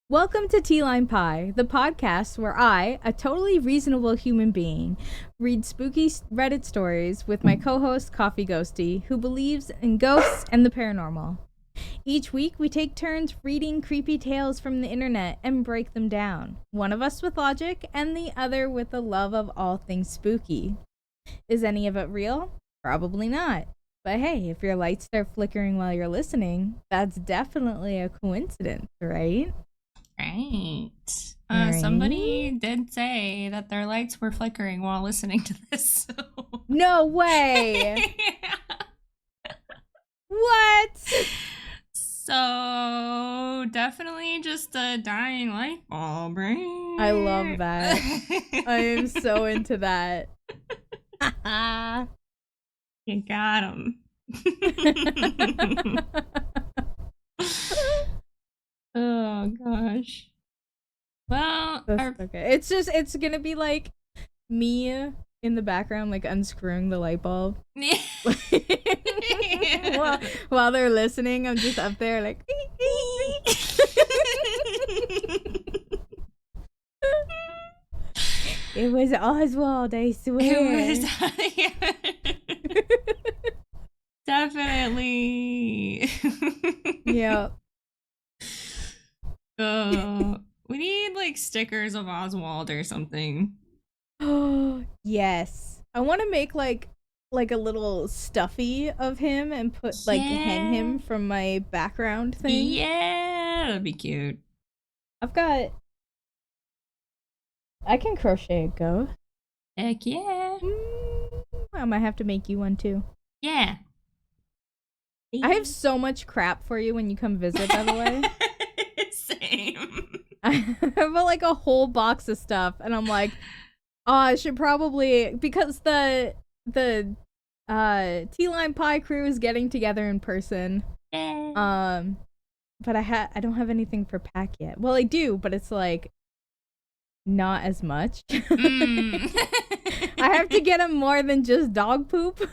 Welcome to TeaLimePie, the podcast where I, a totally reasonable human being, read spooky Reddit stories with my co-host Coffee Ghostea, who believes in ghosts and the paranormal. Each week, we take turns reading creepy tales from the internet and break them down. One of us with logic, and the other with a love of all things spooky. Is any of it real? Probably not. But hey, if your lights start flickering while you're listening, that's definitely a coincidence, right? Right. Right. Somebody did say that their lights were flickering while listening to this. So. No way! Yeah. What? So, definitely just a dying light bulb, right? I love that. I am so into that. You got him. Oh, gosh. Well, okay. It's gonna be like me in the background, like unscrewing the light bulb. Yeah. while they're listening, I'm just up there like. It was Oswald, I swear. It was. Definitely. Yeah. We need like stickers of Oswald or something. Oh yes, I want to make like a little stuffy of him and put hang him from my background thing. Yeah, that'd be cute. I can crochet a ghost. Heck yeah. I might have to make you one too. Yeah. I have so much crap for you when you come visit, by the way. Same. I have like a whole box of stuff, and I'm like, oh, I should probably, because the TeaLimePie crew is getting together in person. Yeah. But I don't have anything for pack yet. Well, I do, but it's like not as much. I have to get him more than just dog poop.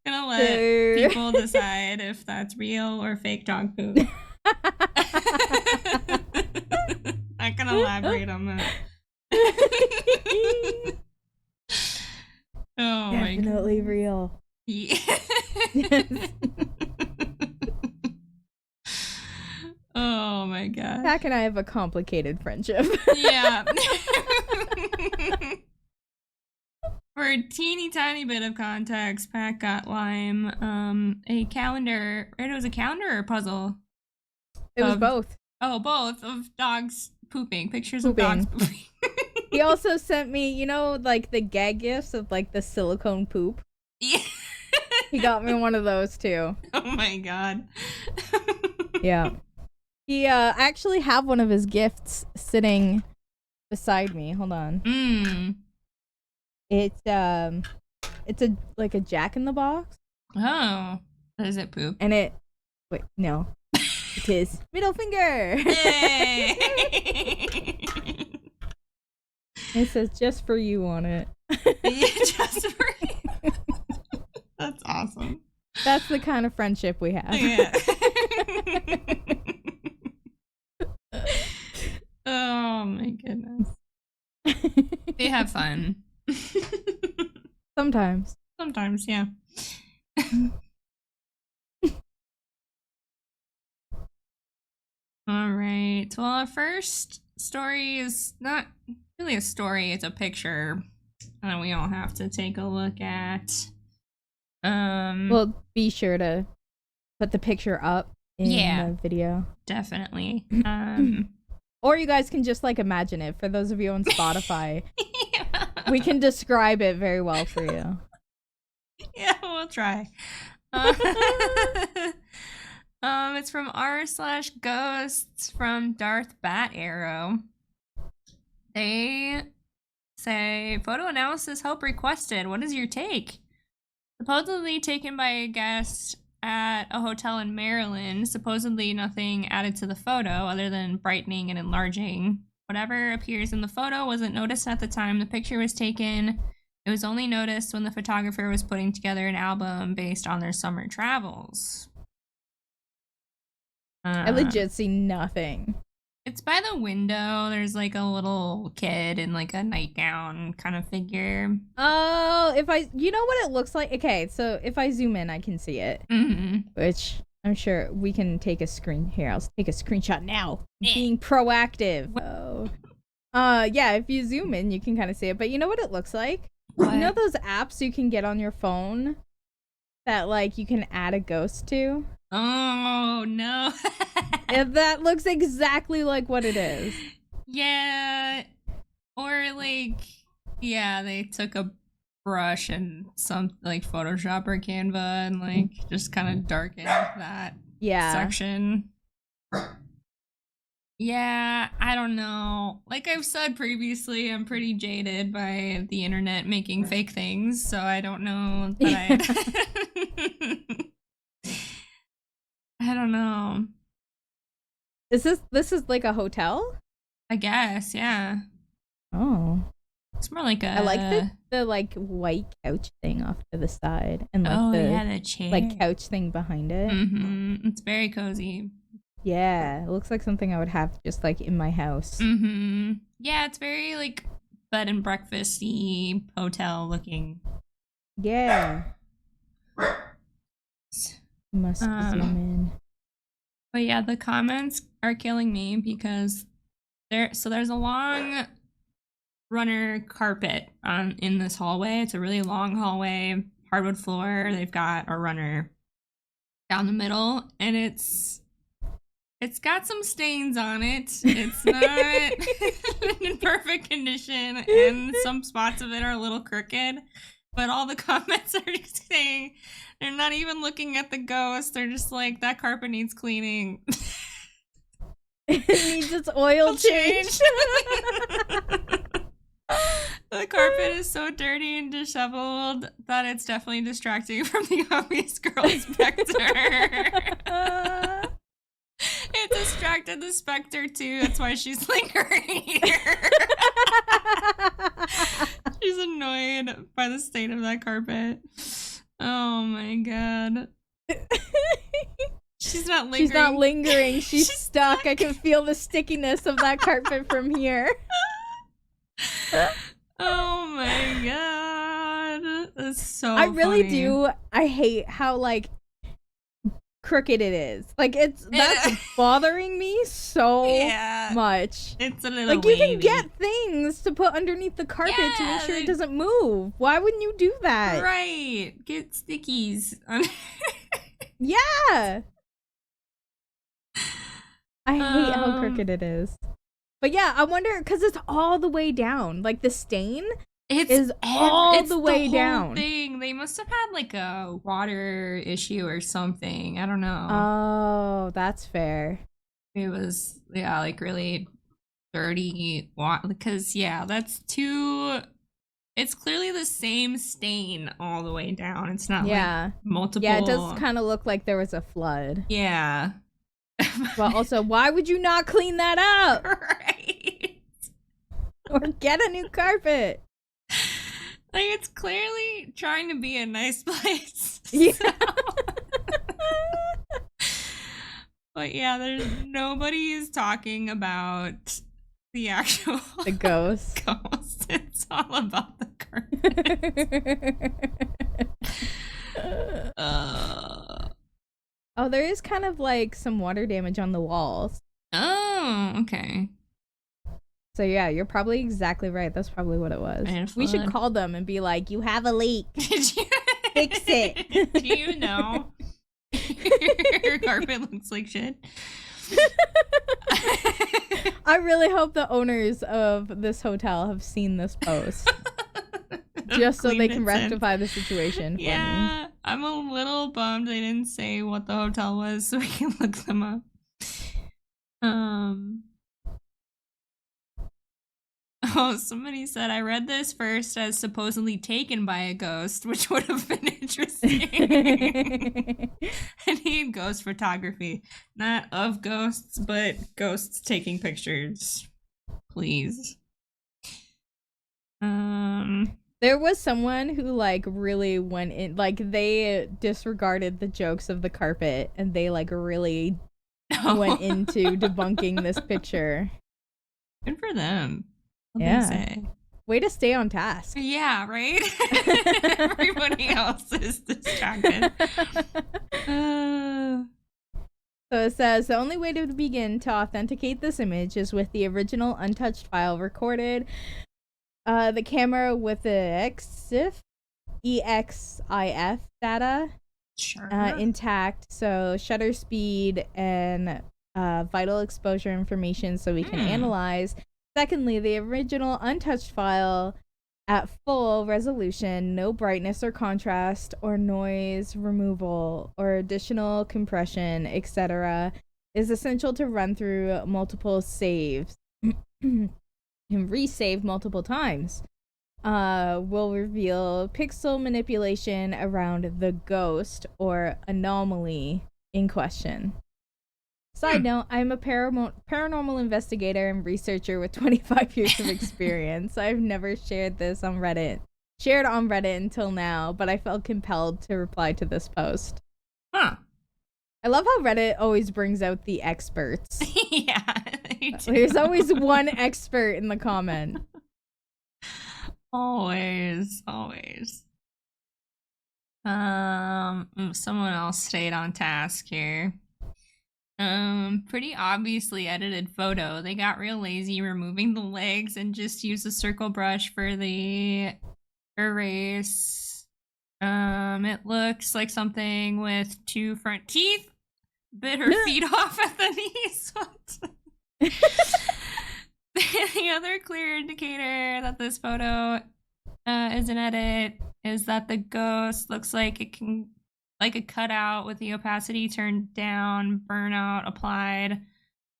Gonna let people decide if that's real or fake dog poop. Not gonna elaborate on that. Oh my god. Definitely real. Yeah. Oh my god. Pack and I have a complicated friendship. Yeah. For a teeny tiny bit of context, Pack got Lime a calendar. Right? It was a calendar or a puzzle? It was both. Oh, both of dogs pooping. Pictures of dogs pooping. He also sent me, like the gag gifts of like the silicone poop. Yeah. He got me one of those too. Oh my god. Yeah. He actually have one of his gifts sitting beside me. Hold on. It's a Jack in the Box. Oh. Does it poop? And wait, no. It is middle finger. Yay. It says just for you on it. Yeah, just for you. That's awesome. That's the kind of friendship we have. Yeah. Oh my goodness. They have fun. Sometimes. Sometimes, yeah. All right. Well, our first story is not really a story, it's a picture that we all have to take a look at. Well, be sure to put the picture up in the video. Definitely. Or you guys can just like imagine it. For those of you on Spotify, Yeah. we can describe it very well for you. Yeah, we'll try. It's from r/ghosts from Darth Bat Arrow. They say photo analysis help requested. What is your take? Supposedly taken by a guest at a hotel in Maryland. Supposedly nothing added to the photo other than brightening and enlarging. Whatever appears in the photo wasn't noticed at the time the picture was taken. It was only noticed when the photographer was putting together an album based on their summer travels. I legit see nothing. It's by the window. There's like a little kid in like a nightgown kind of figure. Oh, you know what it looks like? Okay, so if I zoom in, I can see it. Which I'm sure we can take a screen. Here, I'll take a screenshot now. Being proactive. Oh. Yeah, if you zoom in, you can kind of see it. But you know what it looks like? What? You know those apps you can get on your phone that like you can add a ghost to? Oh, no. And that looks exactly like what it is. Yeah. Or like, yeah, they took a brush and some like Photoshop or Canva and like just kind of darkened that section. Yeah, I don't know. Like I've said previously, I'm pretty jaded by the internet making fake things, so I don't know that I don't know. This is like a hotel? I guess, yeah. Oh. It's more like a I like the like white couch thing off to the side and like the chair. Like couch thing behind it. It's very cozy. Yeah, it looks like something I would have just like in my house. Yeah, it's very like bed and breakfasty hotel looking. Yeah. Must zoom in. But yeah, the comments are killing me because there's a long runner carpet in this hallway. It's a really long hallway, hardwood floor. They've got a runner down the middle, and it's got some stains on it. It's not in perfect condition, and some spots of it are a little crooked. But all the comments are just saying they're not even looking at the ghost. They're just like, that carpet needs cleaning. It needs its oil change. The carpet is so dirty and disheveled that it's definitely distracting from the obvious girl specter. It distracted the specter too. That's why she's lingering here. She's annoyed by the state of that carpet. Oh my god. She's not lingering. She's not lingering. She's stuck. I can feel the stickiness of that carpet from here. Oh my god. That's so I really funny. do. I hate how like crooked it is. Like that's bothering me so much. It's a little like wavy. You can get things to put underneath the carpet to make sure it doesn't move. Why wouldn't you do that? Right. Get stickies. Yeah. I hate how crooked it is. But yeah, I wonder, because it's all the way down. Like the stain is all the way down. Thing. They must have had like a water issue or something. I don't know. Oh, that's fair. It was, like really dirty water. Because, that's too... It's clearly the same stain all the way down. It's not like multiple... Yeah, it does kind of look like there was a flood. Yeah. But also, why would you not clean that up? Right. Or get a new carpet. Like, it's clearly trying to be a nice place. Yeah. So. But yeah, nobody is talking about the actual... The ghost. It's all about the carpet. Oh, there is kind of like some water damage on the walls. Oh, okay. So yeah, you're probably exactly right. That's probably what it was. We should call them and be like, you have a leak. Did you fix it? Do you know your carpet looks like shit? I really hope the owners of this hotel have seen this post. Just so they can rectify the situation for me. I'm a little bummed they didn't say what the hotel was so we can look them up. Oh, somebody said, I read this first as supposedly taken by a ghost, which would have been interesting. I need ghost photography. Not of ghosts, but ghosts taking pictures. Please. There was someone who like really went in, like they disregarded the jokes of the carpet and they like really went into debunking this picture. Good for them. What Yeah. they say. Way to stay on task. Yeah, right? Everybody else is distracted. So it says, the only way to begin to authenticate this image is with the original untouched file recorded. The camera with the EXIF data intact. So shutter speed and vital exposure information so we can analyze. Secondly, the original untouched file at full resolution, no brightness or contrast or noise removal or additional compression, etc., is essential to run through multiple saves and resave multiple times. Will reveal pixel manipulation around the ghost or anomaly in question. Side note, I'm a paranormal investigator and researcher with 25 years of experience. I've never shared on Reddit until now, but I felt compelled to reply to this post. Huh. I love how Reddit always brings out the experts. Yeah. There's always one expert in the comment. Always. Someone else stayed on task here. Pretty obviously edited photo. They got real lazy removing the legs and just used a circle brush for the erase. It looks like something with 2 front teeth. Bit her feet off at the knees. The other clear indicator that this photo is an edit is that the ghost looks like it can, like a cutout with the opacity turned down, burnout applied.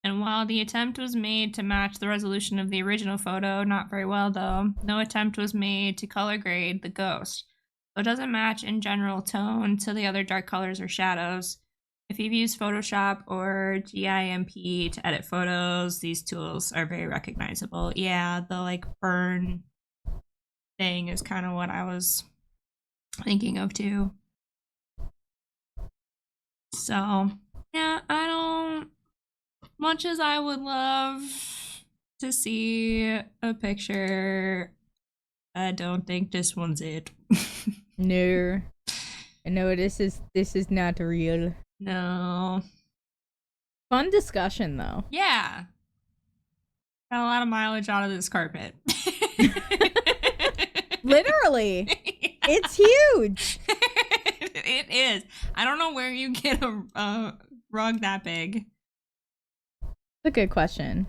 And while the attempt was made to match the resolution of the original photo, not very well though, no attempt was made to color grade the ghost. So it doesn't match in general tone to the other dark colors or shadows. If you've used Photoshop or GIMP to edit photos, these tools are very recognizable. Yeah, the like burn thing is kind of what I was thinking of too. So, yeah, I don't, much as I would love to see a picture, I don't think this one's it. No, this is not real. No. Fun discussion though. Yeah. Got a lot of mileage out of this carpet. Literally. Yeah. It's huge. It is. I don't know where you get a rug that big. That's a good question.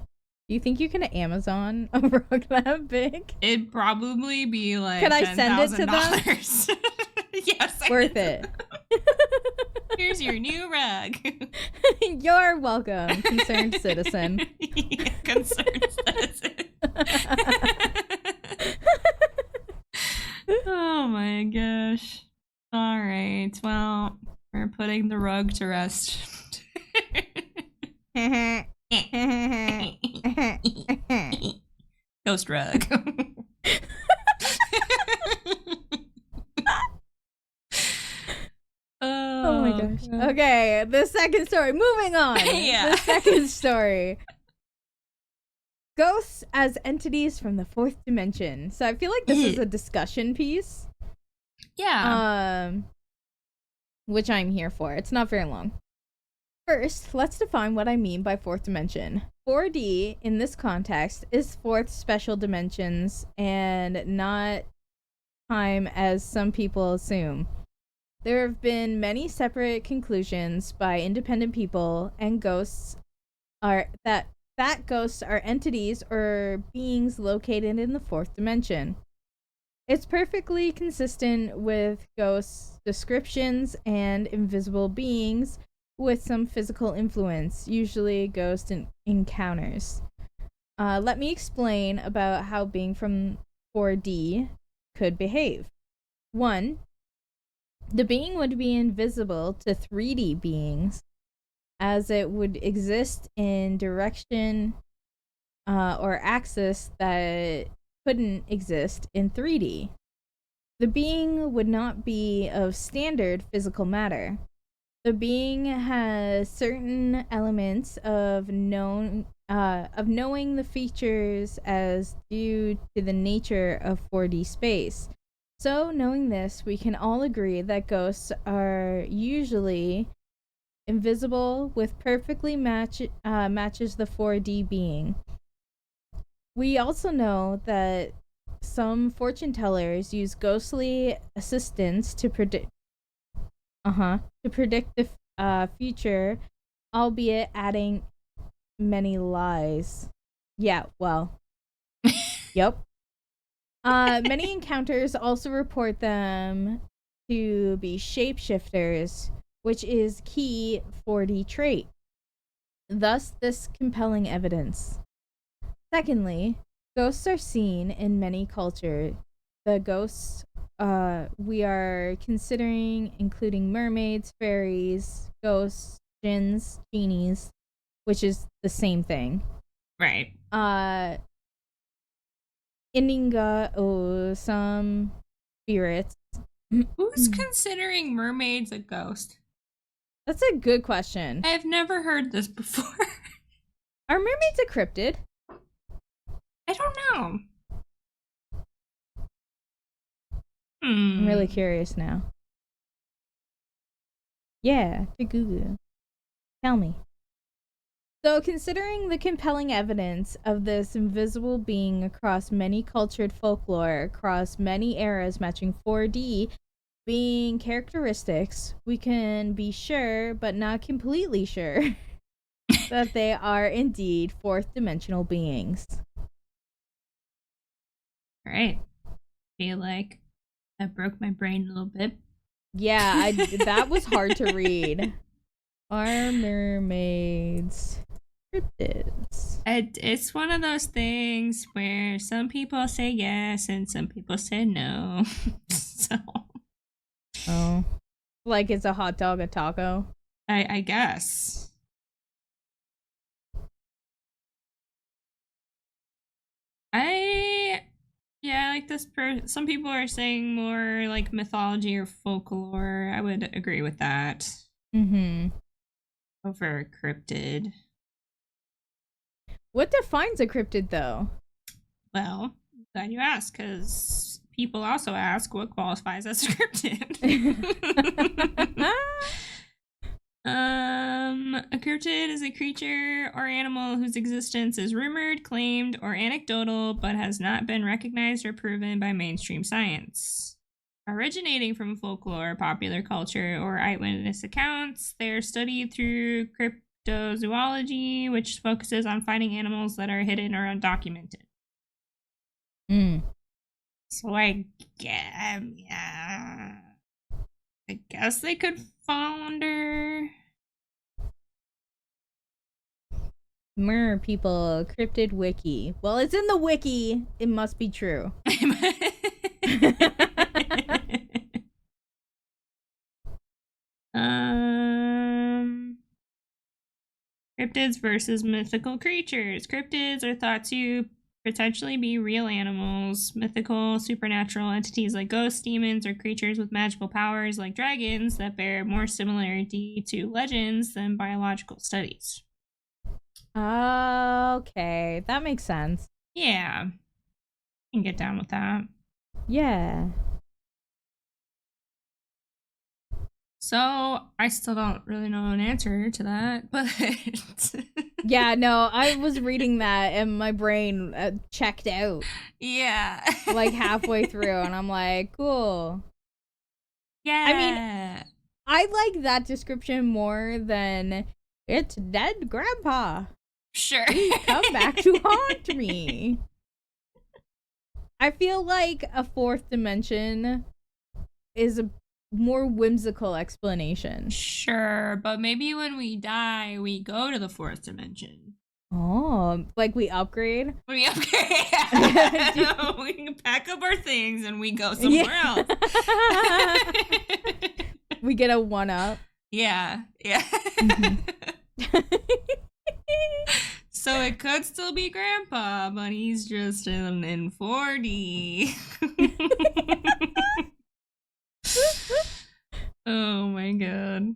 Do you think you can Amazon a rug that big? It'd probably be like Can I send it to them? Yes. Worth it. Here's your new rug. You're welcome, concerned citizen. Yeah, concerned citizen. Oh my gosh. All right. Well, we're putting the rug to rest. Ghost rug. Oh my gosh. Okay, the second story. Moving on. Yeah. The second story. Ghosts as entities from the fourth dimension. So I feel like this is a discussion piece. Yeah. Which I'm here for. It's not very long. First, let's define what I mean by fourth dimension. 4D in this context is fourth special dimensions and not time as some people assume. There have been many separate conclusions by independent people and ghosts are that ghosts are entities or beings located in the fourth dimension. It's perfectly consistent with ghosts' descriptions and invisible beings with some physical influence, usually ghost encounters. Let me explain about how being from 4D could behave. 1. The being would be invisible to 3D beings, as it would exist in direction or axis that couldn't exist in 3D. The being would not be of standard physical matter. The being has certain elements of knowing the features as due to the nature of 4D space. So, knowing this, we can all agree that ghosts are usually invisible, with perfectly matches the 4D being. We also know that some fortune tellers use ghostly assistants to predict the future, albeit adding many lies. Yeah, well, yep. Many encounters also report them to be shapeshifters, which is key 4D trait. Thus, this compelling evidence. Secondly, ghosts are seen in many cultures. The ghosts we are considering including mermaids, fairies, ghosts, jinns, genies, which is the same thing. Right. Ininga, some spirits. Who's considering mermaids a ghost? That's a good question. I've never heard this before. Are mermaids a cryptid? I don't know. I'm really curious now. Yeah, to Google. Tell me. So, considering the compelling evidence of this invisible being across many cultured folklore, across many eras matching 4D being characteristics, we can be sure, but not completely sure, that they are indeed fourth dimensional beings. All right. Feel like that broke my brain a little bit. Yeah, that was hard to read. Are mermaids cryptids? It's one of those things where some people say yes and some people say no. So. Oh. Like it's a hot dog a taco? I guess. Like this some people are saying more like mythology or folklore. I would agree with that. Over cryptid. What defines a cryptid, though? Well, glad you asked, because people also ask what qualifies as a cryptid. A cryptid is a creature or animal whose existence is rumored, claimed, or anecdotal, but has not been recognized or proven by mainstream science. Originating from folklore, popular culture, or eyewitness accounts, they are studied through cryptozoology, which focuses on finding animals that are hidden or undocumented. So I guess they could fall under People cryptid wiki. Well, it's in the wiki. It must be true. Cryptids versus mythical creatures. Cryptids are thought to potentially be real animals, mythical, supernatural entities like ghosts, demons, or creatures with magical powers like dragons that bear more similarity to legends than biological studies. Okay, that makes sense. Yeah, I can get down with that. Yeah. So, I still don't really know an answer to that, but... Yeah, no, I was reading that and my brain checked out. Yeah. Like halfway through, and I'm like, cool. Yeah. I mean, I like that description more than it's dead grandpa. Sure. Please come back to haunt me. I feel like a fourth dimension is a more whimsical explanation. Sure, but maybe when we die, we go to the fourth dimension. Oh, like we upgrade? We upgrade. We can pack up our things and we go somewhere else. We get a 1-up. Yeah. So it could still be Grandpa, but he's just in 4D. Oh my god.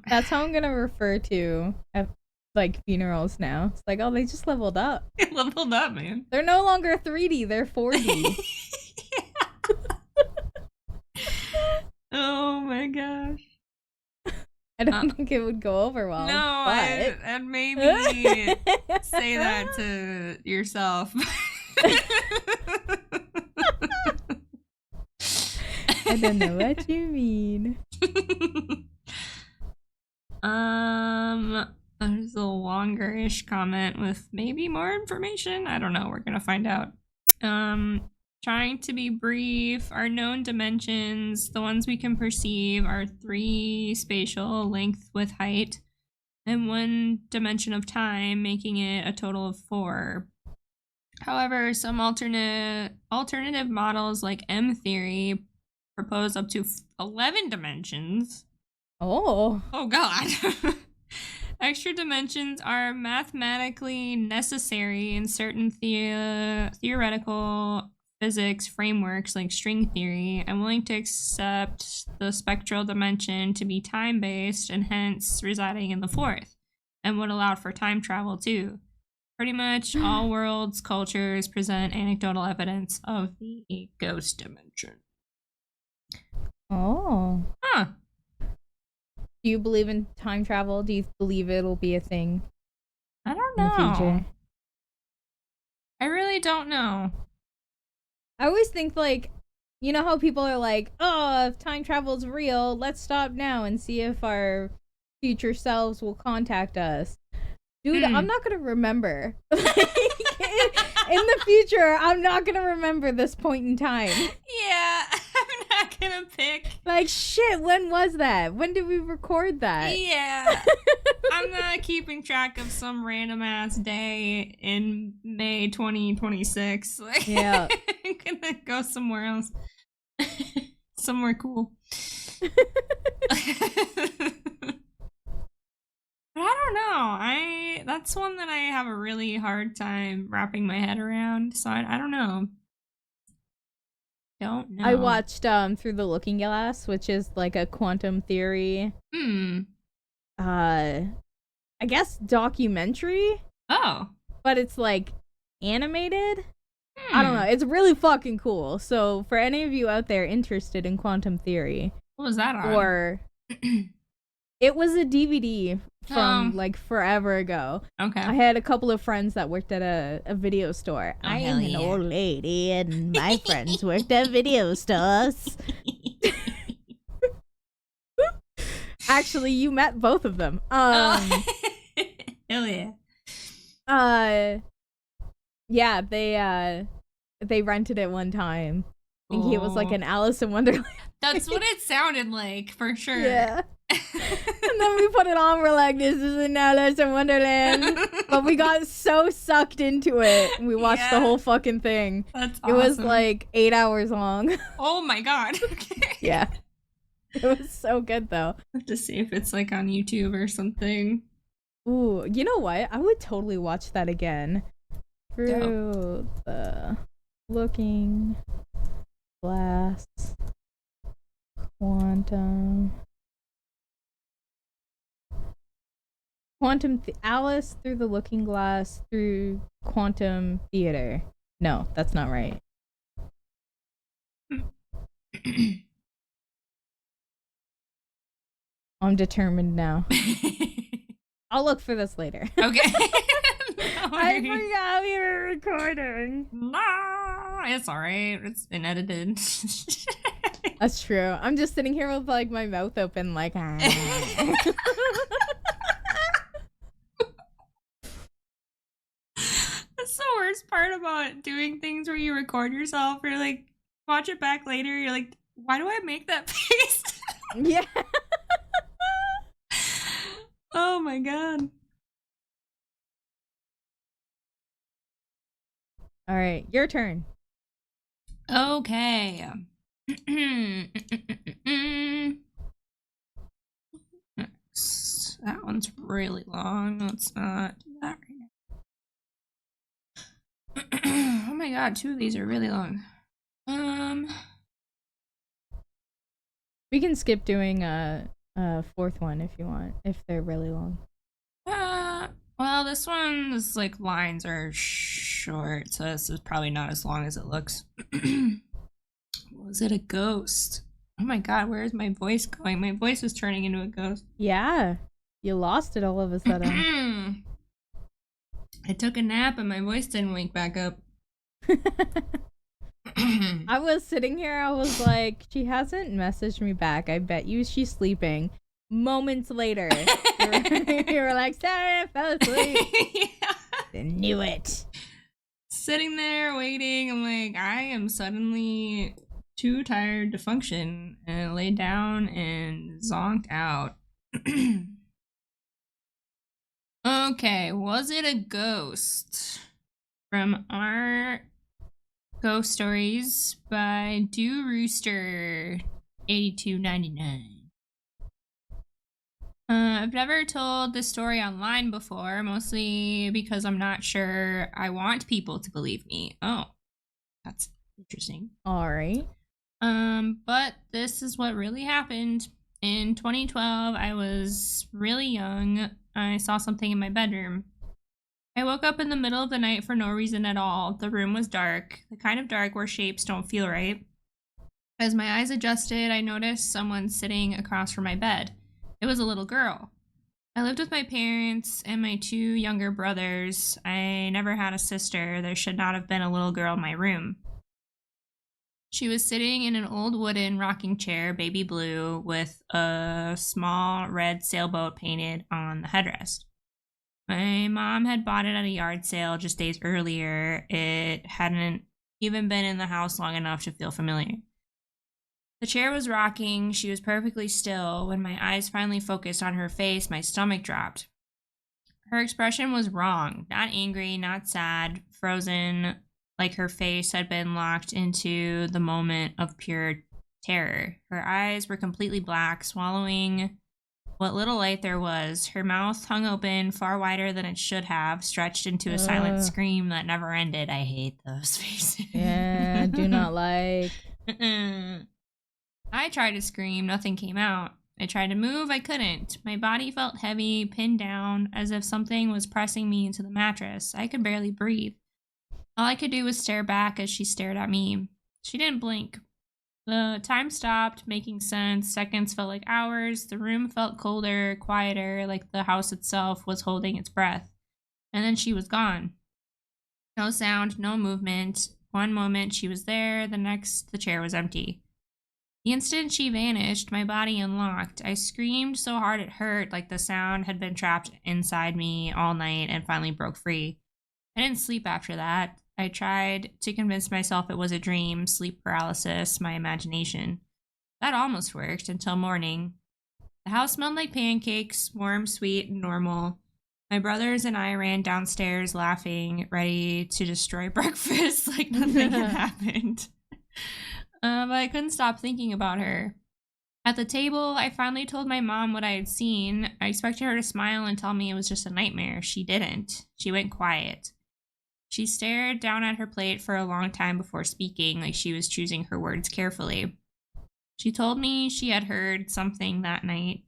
That's how I'm gonna refer to at like funerals now. It's like, oh, they just leveled up. Leveled up, man. They're no longer 3D, they're 4D. Oh my gosh. I don't think it would go over well. No, I'd maybe say that to yourself. I don't know what you mean. There's a longer-ish comment with maybe more information. I don't know. We're gonna find out. Trying to be brief, our known dimensions, the ones we can perceive, are 3 spatial, length, width, height, and 1 dimension of time, making it a total of 4. However, some alternative models like M theory propose up to 11 dimensions. Oh God. Extra dimensions are mathematically necessary in certain theoretical physics frameworks like string theory. I'm willing to accept the spectral dimension to be time-based and hence residing in the 4th, and would allow for time travel too. Pretty much all worlds, cultures present anecdotal evidence of the ghost dimension. Oh. Huh. Do you believe in time travel? Do you believe it'll be a thing? I don't know. In the future? I really don't know. I always think, like, you know how people are like, oh, if time travel's real, let's stop now and see if our future selves will contact us. Dude, I'm not gonna remember. In the future, I'm not gonna remember this point in time. Yeah, I'm not gonna pick. Like, shit, when was that? When did we record that? Yeah. I'm not keeping track of some random ass day in May 2026. Like, yeah. I'm gonna go somewhere else. Somewhere cool. But I don't know. That's one that I have a really hard time wrapping my head around. So I don't know. Don't know. I watched Through the Looking Glass, which is like a quantum theory. I guess documentary. Oh. But it's like animated. I don't know. It's really fucking cool. So for any of you out there interested in quantum theory, what was that on? Or it was a DVD from like forever ago. Okay. I had a couple of friends that worked at a video store. Oh, I am an old lady and my friends worked at video stores. Actually, you met both of them. Hell yeah. Yeah, they rented it one time. I think it was like an Alice in Wonderland. That's what it sounded like, for sure. Yeah. And then we put it on, we're like, this is an Alice in Wonderland. But we got so sucked into it. We watched the whole fucking thing. That's awesome. It was like 8 hours long. Oh my god. Yeah. It was so good though. I have to see if it's like on YouTube or something. Ooh, you know what? I would totally watch that again. Through the Looking Glass. Alice Through the Looking Glass through Quantum Theater. No, that's not right. I'm determined now. I'll look for this later. Okay. I forgot we were recording. No, it's alright. It's been edited. That's true. I'm just sitting here with like my mouth open like That's the worst part about doing things where you record yourself or like watch it back later. You're like, why do I make that face? Yeah. Oh my god. All right, your turn. Okay. That one's really long. Let's not do that right now. Oh my god, 2 of these are really long. We can skip doing a fourth one if you want, if they're really long. Well, this one's like lines are short, so this is probably not as long as it looks. Was it a ghost? Oh my god, where is my voice going? My voice is turning into a ghost. Yeah, you lost it all of a sudden. I took a nap and my voice didn't wake back up. I was sitting here, I was like, she hasn't messaged me back. I bet you she's sleeping. Moments later, you were like, sorry, I fell asleep. Yeah. I knew it. Sitting there waiting, I'm like, I am suddenly too tired to function, and laid down and zonked out. Okay, was it a ghost? From our Ghost Stories by Do Rooster 8299. I've never told this story online before, mostly because I'm not sure I want people to believe me. Oh, that's interesting. All right. But this is what really happened. In 2012, I was really young. I saw something in my bedroom. I woke up in the middle of the night for no reason at all. The room was dark, the kind of dark where shapes don't feel right. As my eyes adjusted, I noticed someone sitting across from my bed. It was a little girl. I lived with my parents and my 2 younger brothers. I never had a sister. There should not have been a little girl in my room. She was sitting in an old wooden rocking chair, baby blue, with a small red sailboat painted on the headrest. My mom had bought it at a yard sale just days earlier. It hadn't even been in the house long enough to feel familiar. The chair was rocking. She was perfectly still. When my eyes finally focused on her face, my stomach dropped. Her expression was wrong. Not angry, not sad, frozen, like her face had been locked into the moment of pure terror. Her eyes were completely black, swallowing what little light there was. Her mouth hung open, far wider than it should have, stretched into a silent scream that never ended. I hate those faces. Yeah, do not like. I tried to scream, nothing came out. I tried to move, I couldn't. My body felt heavy, pinned down, as if something was pressing me into the mattress. I could barely breathe. All I could do was stare back as she stared at me. She didn't blink. The time stopped, making sense. Seconds felt like hours. The room felt colder, quieter, like the house itself was holding its breath. And then she was gone. No sound, no movement. One moment she was there, the next the chair was empty. The instant she vanished, my body unlocked. I screamed so hard it hurt, like the sound had been trapped inside me all night and finally broke free. I didn't sleep after that. I tried to convince myself it was a dream, sleep paralysis, my imagination. That almost worked until morning. The house smelled like pancakes, warm, sweet, and normal. My brothers and I ran downstairs laughing, ready to destroy breakfast like nothing had happened. But I couldn't stop thinking about her. At the table, I finally told my mom what I had seen. I expected her to smile and tell me it was just a nightmare. She didn't. She went quiet. She stared down at her plate for a long time before speaking, like she was choosing her words carefully. She told me she had heard something that night.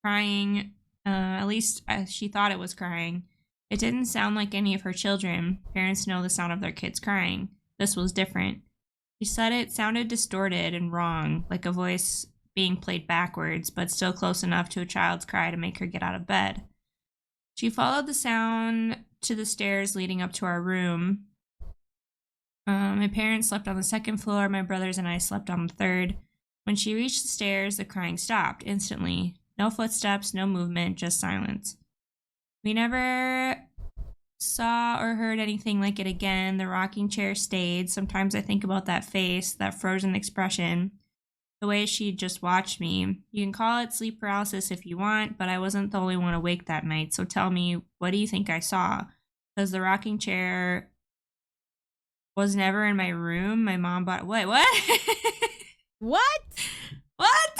Crying. At least she thought it was crying. It didn't sound like any of her children. Parents know the sound of their kids crying. This was different. She said it sounded distorted and wrong, like a voice being played backwards, but still close enough to a child's cry to make her get out of bed. She followed the sound to the stairs leading up to our room. My parents slept on the second floor. My brothers and I slept on the third. When she reached the stairs, the crying stopped instantly. No footsteps, no movement, just silence. We never saw or heard anything like it again. The rocking chair stayed. Sometimes I think about that face, that frozen expression, the way she just watched me. You can call it sleep paralysis if you want, but I wasn't the only one awake that night. So tell me, what do you think I saw? Because the rocking chair was never in my room. My mom bought... What? What? What?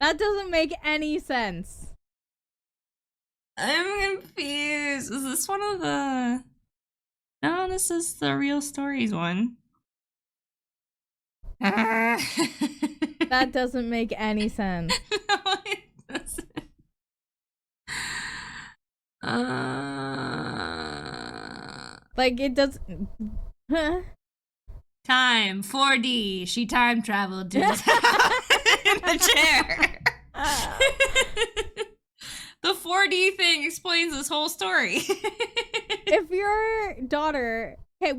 That doesn't make any sense. I'm confused. Is this one of the... No, this is the Real Stories one. That doesn't make any sense. No, it doesn't. Like, it does. Huh? Time 4D. She time traveled to in the chair. The 4D thing explains this whole story. If your daughter, okay,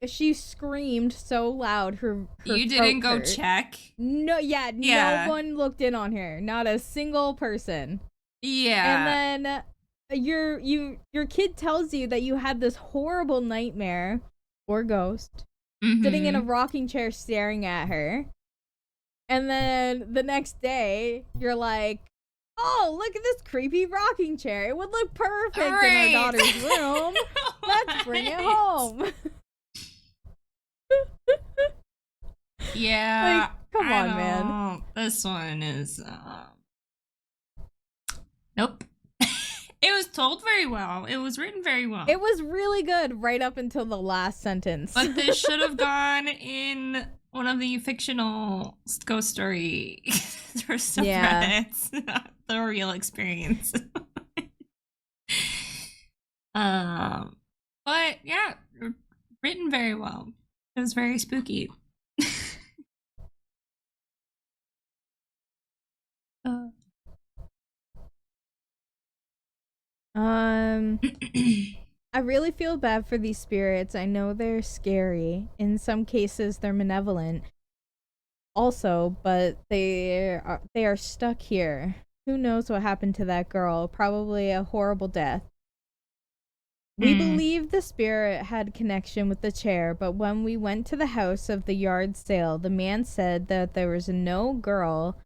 she screamed so loud her You throat didn't go hurt. check? No, no one looked in on her. Not a single person. Yeah. And then your kid tells you that you had this horrible nightmare or ghost sitting in a rocking chair staring at her. And then the next day, you're like, oh, look at this creepy rocking chair. It would look perfect in our daughter's room. Let's bring it home. Yeah. Like, come on, man. This one is... Nope. It was told very well. It was written very well. It was really good right up until the last sentence. But this should have gone in one of the fictional ghost story subreddits, not the real experience. But yeah, written very well. It was very spooky. I really feel bad for these spirits. I know they're scary. In some cases, they're malevolent. Also, but they are stuck here. Who knows what happened to that girl? Probably a horrible death. We believed the spirit had connection with the chair, but when we went to the house of the yard sale, the man said that there was no girl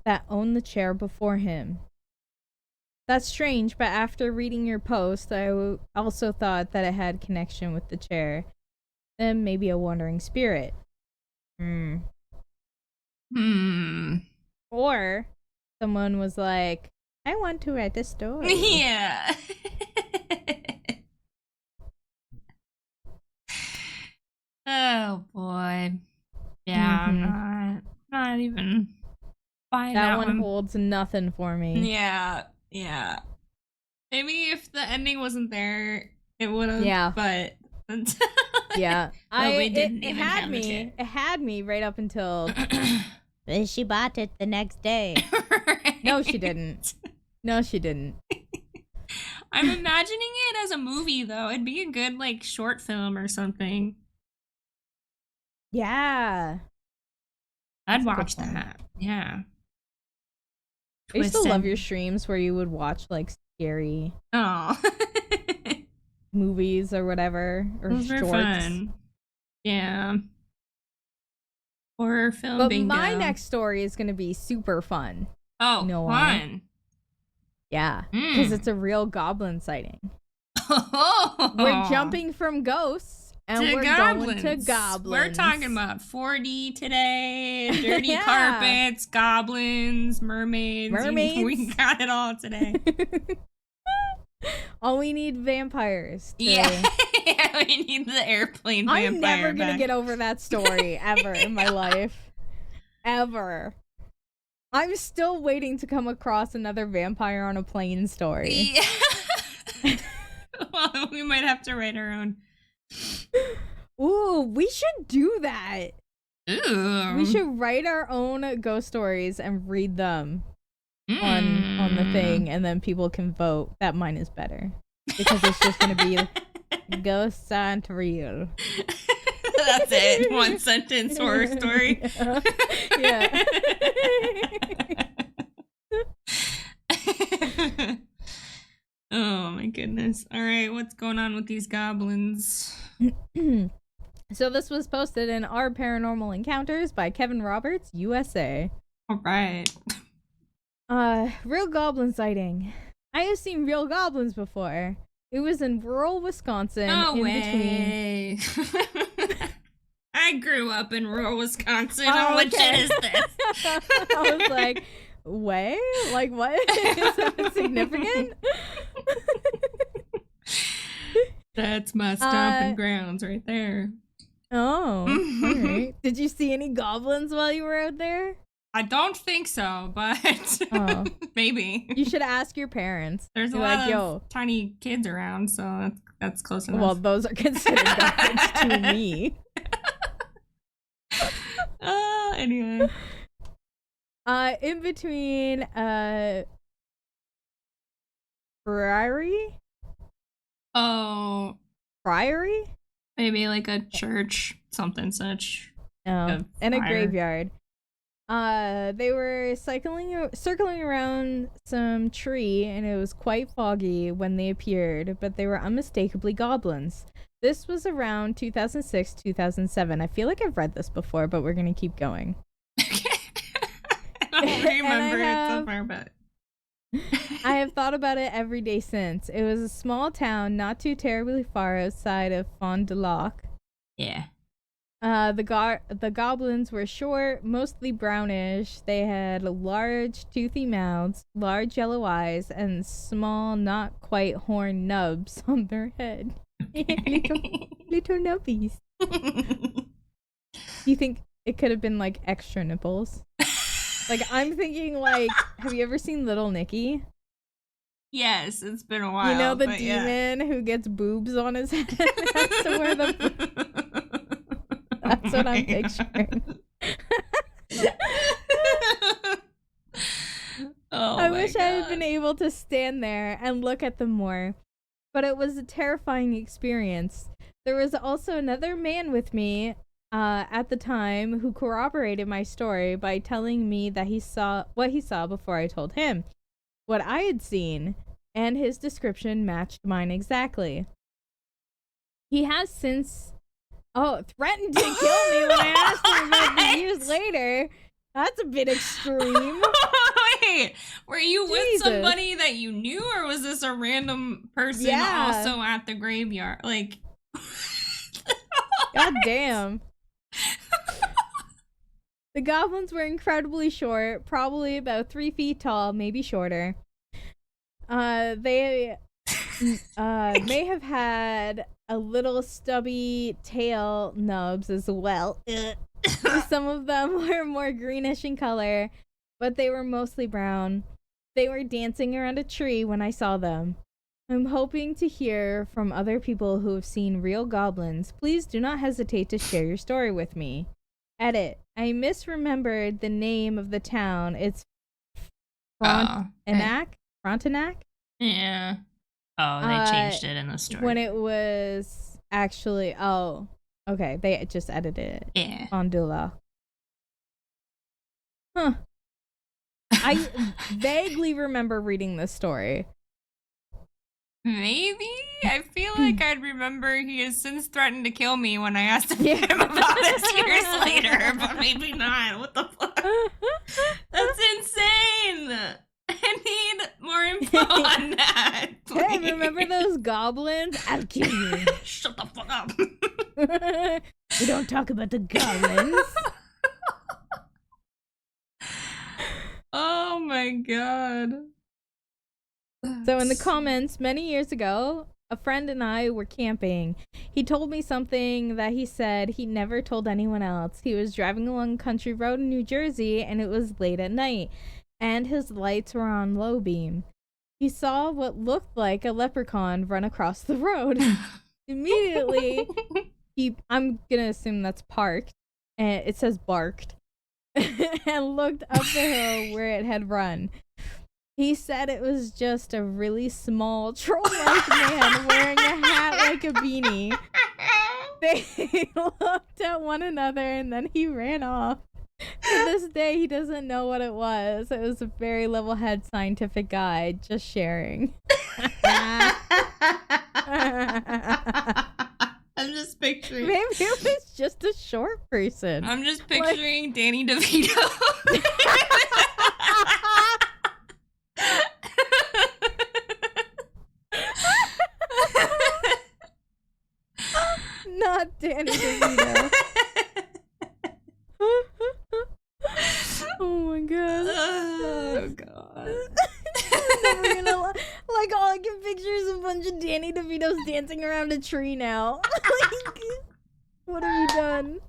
that owned the chair before him. That's strange, but after reading your post, I also thought that it had connection with the chair. Then maybe a wandering spirit. Or someone was like, I want to write a story. Yeah. Oh boy. Yeah, not even buying that one holds nothing for me. Yeah. Maybe if the ending wasn't there, it would have. Yeah. But yeah, it had me right up until she bought it the next day. Right. No, she didn't. I'm imagining it as a movie though. It'd be a good like short film or something. Yeah. I'd watch that. Yeah. I used to love your streams where you would watch like scary movies or whatever, or those shorts. were fun. Yeah. Horror film but bingo. My next story is going to be super fun. Oh, you know fun. Why? Yeah, because it's a real goblin sighting. We're jumping from ghosts. And we're going to goblins. We're talking about 4D today, dirty carpets, goblins, mermaids. We got it all today. All we need vampires. Yeah, we need the airplane vampire. I'm never going to get over that story ever in my life. Ever. I'm still waiting to come across another vampire on a plane story. Yeah. Well, we might have to write our own. Ooh, we should do that. Ooh. We should write our own ghost stories and read them on the thing, and then people can vote that mine is better. Because it's just going to be ghosts aren't real. That's it. One sentence horror story. Yeah. Oh my goodness. All right, what's going on with these goblins? So this was posted in Our Paranormal Encounters by Kevin Roberts, USA. All right. Real goblin sighting. I have seen real goblins before. It was in rural Wisconsin. No way. I grew up in rural Wisconsin. Oh, what shit is this? I was like, way? Like what? Is that significant? That's my stomping grounds right there. Oh, all right. Did you see any goblins while you were out there? I don't think so, but maybe. You should ask your parents. There's a lot of tiny kids around, so that's close enough. Well, those are considered goblins to me. Anyway. In between, priory? Oh. Priory? Maybe like a church, something such. Oh, and a graveyard. They were circling around some tree, and it was quite foggy when they appeared, but they were unmistakably goblins. This was around 2006, 2007. I feel like I've read this before, but we're gonna keep going. I don't remember it so far, but I have thought about it every day since. It was a small town, not too terribly far outside of Fond du Lac. Yeah. The goblins were short, mostly brownish. They had large, toothy mouths, large yellow eyes, and small, not quite horn nubs on their head. little nubbies. You think it could have been like extra nipples? Like, I'm thinking, like, have you ever seen Little Nicky? Yes, it's been a while. You know the demon who gets boobs on his head? That's where that's what I'm picturing. I wish I had been able to stand there and look at them more, but it was a terrifying experience. There was also another man with me at the time who corroborated my story by telling me that he saw what he saw before I told him what I had seen, and his description matched mine exactly. He has since threatened to kill me when I asked him about the years later. That's a bit extreme. Wait, were you with somebody that you knew, or was this a random person also at the graveyard? Like, God damn. The goblins were incredibly short, probably about 3 feet tall, maybe shorter. They may have had a little stubby tail nubs as well. Some of them were more greenish in color, but they were mostly brown. They were dancing around a tree when I saw them. I'm hoping to hear from other people who have seen real goblins. Please do not hesitate to share your story with me. Edit. I misremembered the name of the town. It's Frontenac? Frontenac? Yeah. Oh, they changed it in the story. When it was actually... Oh, okay. They just edited it. Yeah. Fond du Lac. Huh. I vaguely remember reading this story. Maybe? I feel like I'd remember he has since threatened to kill me when I asked him about this years later, but maybe not. What the fuck? That's insane! I need more info on that. Please. Hey, remember those goblins? I'll kill you. Shut the fuck up. We don't talk about the goblins. Oh my god. So in the comments, many years ago, a friend and I were camping. He told me something that he said he never told anyone else. He was driving along a country road in New Jersey, and it was late at night, and his lights were on low beam. He saw what looked like a leprechaun run across the road. Immediately, I'm gonna assume that's parked, and it says barked, and looked up the hill where it had run. He said it was just a really small troll-like man wearing a hat like a beanie. They looked at one another, and then he ran off. To this day, he doesn't know what it was. It was a very level-head scientific guide, just sharing. I'm just picturing. Maybe it was just a short person. I'm just picturing Danny DeVito. Not Danny DeVito. Oh my god. Oh god. I'm never gonna like all I can picture is a bunch of Danny DeVitos dancing around a tree now. Like, What have you done?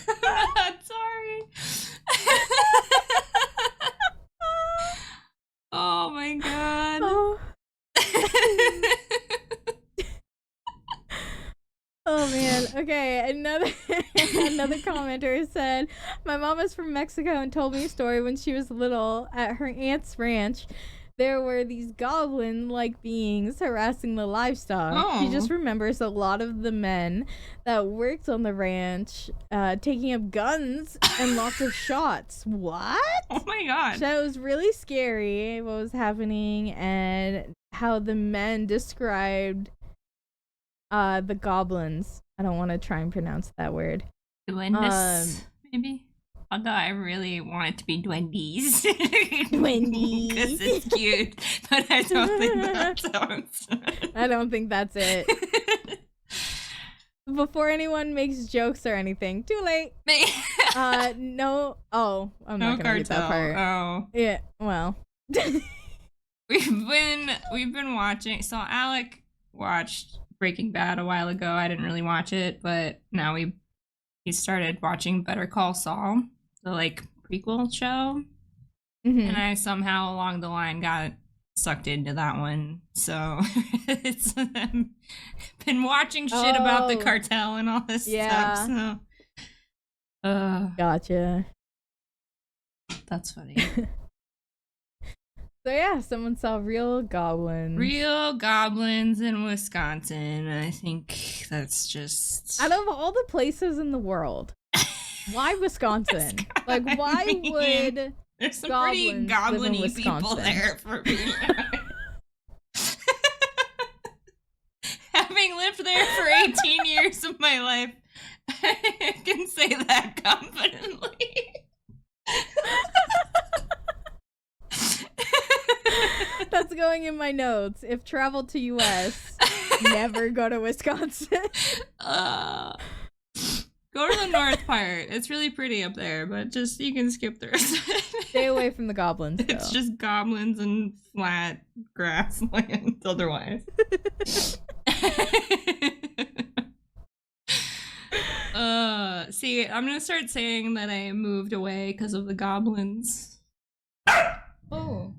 I'm not sorry. Oh my god. Oh. Oh man. Okay, another commenter said, my mom is from Mexico and told me a story when she was little at her aunt's ranch. There were these goblin-like beings harassing the livestock. She just remembers a lot of the men that worked on the ranch taking up guns and lots of shots. What? Oh my god. So it was really scary what was happening and how the men described the goblins. I don't want to try and pronounce that word. Duendes, maybe? Although I really want it to be duendes. Duendes. Because it's cute. But I don't think that sounds. I don't think that's it. Before anyone makes jokes or anything, too late. No. Oh, I'm not gonna read that part. Oh. Yeah. Well. We've been watching. So Alec watched Breaking Bad a while ago. I didn't really watch it, but now he started watching Better Call Saul, the like prequel show, and I somehow along the line got sucked into that one. So it's been watching shit about the cartel and all this stuff. So gotcha. That's funny. So yeah, someone saw real goblins. Real goblins in Wisconsin. I think that's just... Out of all the places in the world, why Wisconsin? Like, why would there's some pretty goblin-y people there for me. Having lived there for 18 years of my life, I can say that confidently. That's going in my notes. If travel to US, never go to Wisconsin. Go to the north part. It's really pretty up there, but just you can skip the rest of it. Stay away from the goblins, though. It's just goblins and flat grassland otherwise. See, I'm gonna start saying that I moved away because of the goblins. Oh.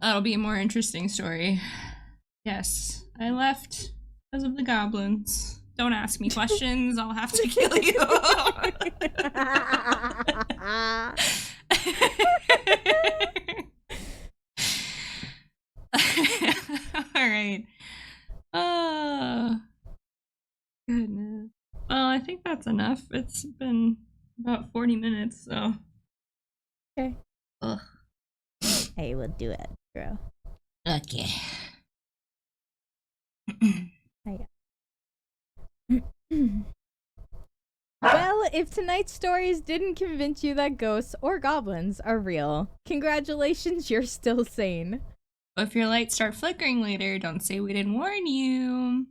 That'll be a more interesting story. Yes, I left because of the goblins. Don't ask me questions, I'll have to kill you. Alright. Goodness. Well, I think that's enough. It's been about 40 minutes, so. Okay. Ugh. Hey, we'll do it, girl. Okay. Well, if tonight's stories didn't convince you that ghosts or goblins are real, congratulations, you're still sane. If your lights start flickering later, don't say we didn't warn you.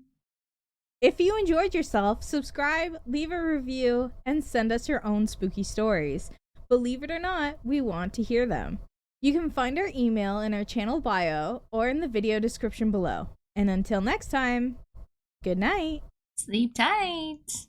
If you enjoyed yourself, subscribe, leave a review, and send us your own spooky stories. Believe it or not, we want to hear them. You can find our email in our channel bio or in the video description below. And until next time, good night. Sleep tight.